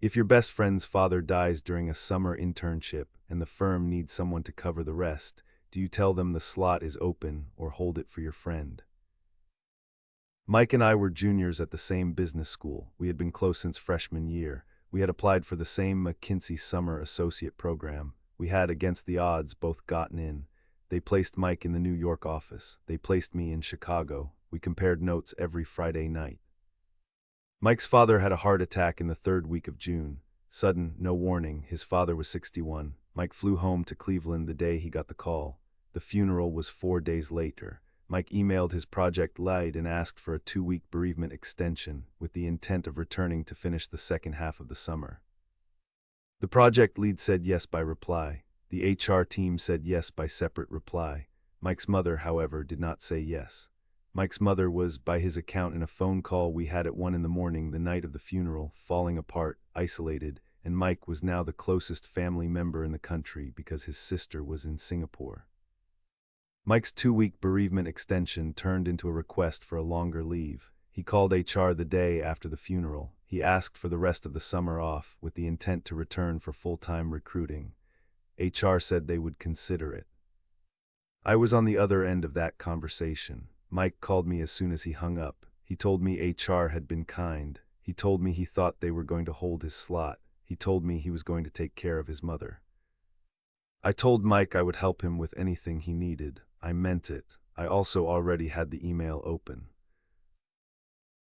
If your best friend's father dies during a summer internship and the firm needs someone to cover the rest, do you tell them the slot is open or hold it for your friend? Mike and I were juniors at the same business school. We had been close since freshman year. We had applied for the same McKinsey summer associate program. We had, against the odds, both gotten in. They placed Mike in the New York office. They placed me in Chicago. We compared notes every Friday night. Mike's father had a heart attack in the third week of June. Sudden, no warning. His father was 61. Mike flew home to Cleveland the day he got the call. The funeral was 4 days later. Mike emailed his project lead and asked for a 2-week bereavement extension with the intent of returning to finish the second half of the summer. The project lead said yes by reply. The HR team said yes by separate reply. Mike's mother, however, did not say yes. Mike's mother was, by his account in a phone call we had at 1 a.m. the night of the funeral, falling apart, isolated, and Mike was now the closest family member in the country because his sister was in Singapore. Mike's 2-week bereavement extension turned into a request for a longer leave. He called HR the day after the funeral. He asked for the rest of the summer off with the intent to return for full-time recruiting. HR said they would consider it. I was on the other end of that conversation. Mike called me as soon as he hung up. He told me HR had been kind. He told me he thought they were going to hold his slot. He told me he was going to take care of his mother. I told Mike I would help him with anything he needed. I meant it. I also already had the email open.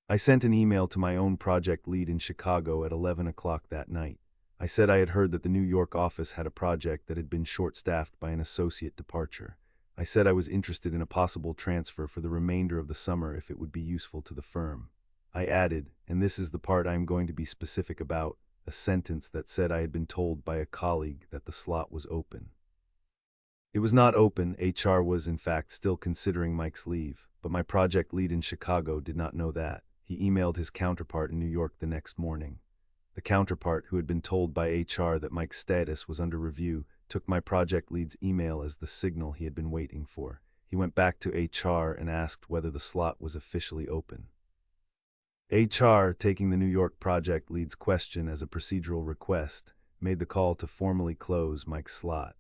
I sent an email to my own project lead in Chicago at 11 o'clock that night. I said I had heard that the New York office had a project that had been short-staffed by an associate departure. I said I was interested in a possible transfer for the remainder of the summer if it would be useful to the firm. I added, and this is the part I am going to be specific about, a sentence that said I had been told by a colleague that the slot was open. It was not open. HR was, in fact, still considering Mike's leave, but my project lead in Chicago did not know that. He emailed his counterpart in New York the next morning. The counterpart, who had been told by HR that Mike's status was under review, took my project lead's email as the signal he had been waiting for. He went back to HR and asked whether the slot was officially open. HR, taking the New York project lead's question as a procedural request, made the call to formally close Mike's slot.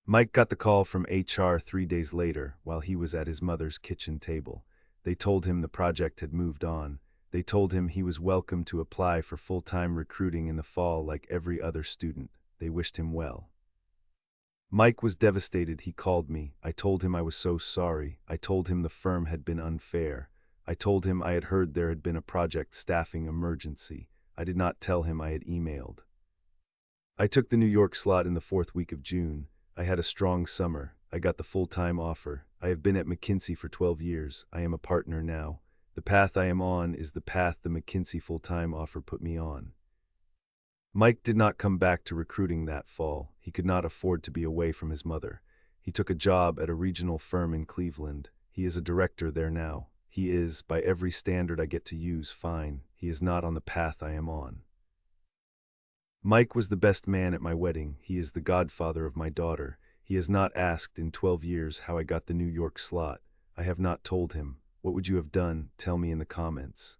Mike got the call from HR 3 days later while he was at his mother's kitchen table. They told him the project had moved on. They told him he was welcome to apply for full-time recruiting in the fall like every other student. They wished him well. Mike was devastated. He called me. I told him I was so sorry. I told him the firm had been unfair. I told him I had heard there had been a project staffing emergency. I did not tell him I had emailed. I took the New York slot in the 4th week of June. I had a strong summer. I got the full-time offer. I have been at McKinsey for 12 years. I am a partner now. The path I am on is the path the McKinsey full-time offer put me on. Mike did not come back to recruiting that fall. He could not afford to be away from his mother. He took a job at a regional firm in Cleveland. He is a director there now. He is, by every standard I get to use, fine. He is not on the path I am on. Mike was the best man at my wedding. He is the godfather of my daughter. He has not asked in 12 years how I got the New York slot. I have not told him. What would you have done? Tell me in the comments.